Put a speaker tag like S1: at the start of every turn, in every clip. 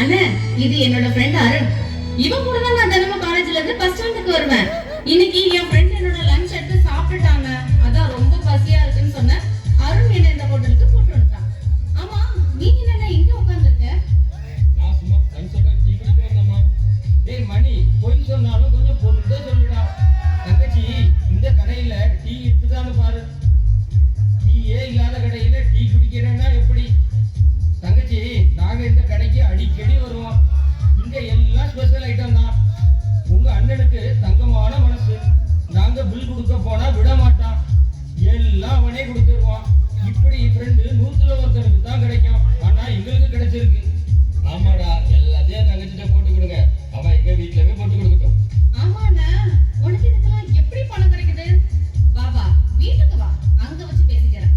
S1: அண்ணே, இது என்னோட ஃப்ரெண்ட் அருண். இவன் கூட தான் நான் தினமும் காலேஜ்ல இருந்து பஸ் ஸ்டாண்டுக்கு வருவேன். இன்னைக்கு என் ஃப்ரெண்ட் என்னோட லஞ்ச் எடுத்து சாப்பிட்டுட்டாங்க. அதான் ரொம்ப பசியா இருக்குன்னு சொன்னேன். அருண் என்ன இந்த ஹோட்டலுக்கு கூட்டு வந்துட்டான். ஆமா, நீ என்ன இங்க உட்கார்ந்திருக்க?
S2: நான் சும்மா ஃப்ரெண்ட்ஸோட டீ குடிக்க வந்தேம்மா. டேய் மணி, போய் சொன்னாலும் கொஞ்சம் பொறுத்தே சொல்லுடா. தங்கச்சி, இந்த கடையில டீ இருக்குதான்னு பாரு. டீயே இல்லாத கடையில டீ குடிக்கிறேன்னா எப்படி? தங்கச்சி, நாங்க இந்த கடைக்கு அடிக்கடி வருவோம். இங்க எல்லாம் ஸ்பெஷல் ஐட்டம் தான். உங்க அண்ணனுக்கு தங்கமான மனசு. நாங்க பில் கொடுக்க போனா விட மாட்டான். எல்லாம் அவனே கொடுத்துருவான். இப்படி ஃப்ரெண்டு 100ல ஒருத்தனுக்கு தான் கிடைக்கும். ஆனா எங்களுக்கு கிடைச்சிருக்கு. ஆமாடா, எல்லாத்தையும் தங்கச்சிட்ட போட்டு கொடுங்க. அவன் எங்க வீட்டுலவே போட்டு கொடுக்கட்டும்.
S1: ஆமாண்ணா, உனக்கு இதுக்கெல்லாம் எப்படி பணம் கிடைக்குது? வா வீட்டுக்கு வா, அங்க வச்சு பேசிக்கிறேன்.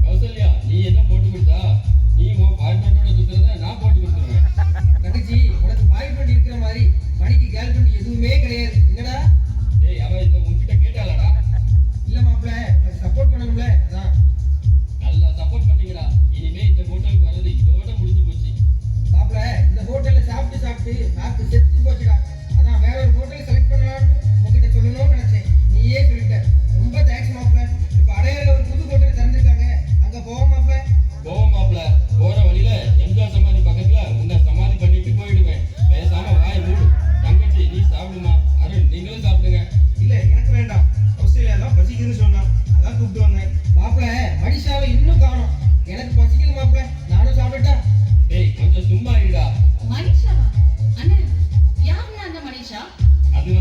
S2: கௌசல்யா, நீ என்ன போட்டு கொடுத்தா? நீ உன் பாய் ஃப்ரெண்டோட சுத்துறத நான் போட்டு கொடுத்துருவேன்.
S3: தங்கச்சி, உனக்கு பாய் ஃப்ரெண்ட் இருக்கிற மாதிரி மணிக்கு கேர்ள் ஃப்ரெண்ட் எதுவுமே கிடையாது. என்னடா?
S2: டேய், அவன் இப்ப உன்கிட்ட கேட்டாளடா?
S3: இல்ல மாப்பிள்ள, எனக்கு சப்போர்ட் பண்ணணும்ல, அதான்.
S2: நல்லா சப்போர்ட் பண்ணீங்கடா. இனிமே இந்த ஹோட்டலுக்கு வர்றது இதோட முடிஞ்சு போச்சு.
S3: மாப்பிள்ள, இந்த ஹோட்டல்ல சாப்பிட்டு நாக்கு செத்து போச்சுடா. அதான் வேற ஒரு ஹோட்டல் செலக்ட் பண்ணலாம்னு உங்ககிட்ட சொல்லணும்னு நினைச்சேன். நீயே சொல்லிட்ட. ரொம்ப தேங்க்ஸ் மாப்பிள்ள. இப்ப அடையாறுல ஒரு புது ஹோட்டல் திறந்திருக்காங்க. அங்க போவோம் மாப்பிள்ள.
S2: போவோம் மாப்ள. போற வழியில எம்ஜிஆர் சமாதி பக்கத்துல உன்னை சமாதி பண்ணிட்டு போயிடுவேன். பேசாம வாய் மூடு. தங்கச்சி, நீ சாப்பிடுமா? அருண், நீங்களும் சாப்பிடுங்க.
S3: இல்ல, எனக்கு வேண்டாம். கௌசல்யா தான் பசிக்குதுன்னு சொன்னா, அதான் கூப்பிட்டு வந்தேன். மாப்பிள்ள, மனிஷாவை இன்னும் காணோம். எனக்கு பசிக்குது மாப்பிள்ள, நானும் சாப்பிட்டா.
S2: டேய், கொஞ்சம் சும்மா இருடா.
S1: மனிஷாவா? அண்ணே, யாருண்ணா அந்த மனிஷா?
S2: அது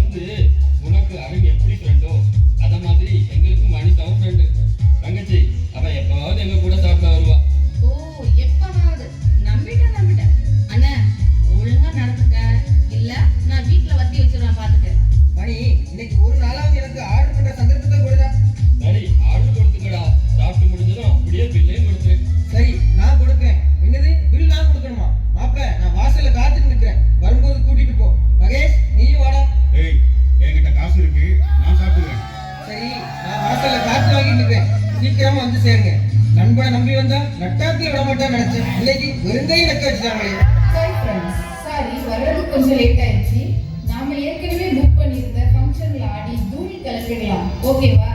S2: உனக்கு அருண் எப்படி ஃப்ரெண்டோ அத மாதிரி எங்களுக்கு மனிஷாவும் ஃப்ரெண்டு. தங்கச்சி, அவ எப்பவாவது எங்க கூட சாப்பிட வருவா.
S1: ஓ, எப்பவாவது. நம்பிட்டேன். அண்ணே, ஒழுங்கா நடந்துக்க. இல்ல நான் வீட்ல வத்தி வச்சிருவேன், பாத்துக்க.
S3: மணி, இன்னைக்கு ஒரு நாளாவது எனக்கு ஆர்டர் பண்ற சந்தர்ப்பத்தை கொடுடா.
S2: சரி, ஆர்டர் கொடுத்துக்கடா. சாப்பிட்டு முடிஞ்சதும் அப்படியே பில்லையும் கொடுத்துரு.
S3: சரி, நான் கொடுக்குறேன். என்னது, பில் நான் கொடுக்கணுமா? மாப்பிள்ள, நான் வாசல்ல காத்துட்டு நிக்கிறேன். வரும்போது கூட்டிட்டு போ. மகேஷ், நீயும் வாடா.
S4: ஏய், என்கிட்ட காசு இருக்கு, நான் சாப்பிடுவேன்.
S3: சரி, நான் வாசல்ல காத்து வாங்கிட்டு இருக்கேன். சீக்கிரமா வந்து சேருங்க. நண்பனை நம்பி வந்தா நட்டாத்துல விட மாட்டான்னு நினைச்சேன். இன்னைக்கு வெறுங்கையும் நக்க வச்சுட்டாங்களே.
S5: சாரி ஃப்ரெண்ட்ஸ், சாரி வர்றதுக்கு கொஞ்சம் லேட் ஆயிடுச்சு. நாம ஏற்கனவே புக் பண்ணியிருந்த ஃபங்க்ஷன்ல ஆடி தூள் கலக்கிடலாம், ஓகேவா?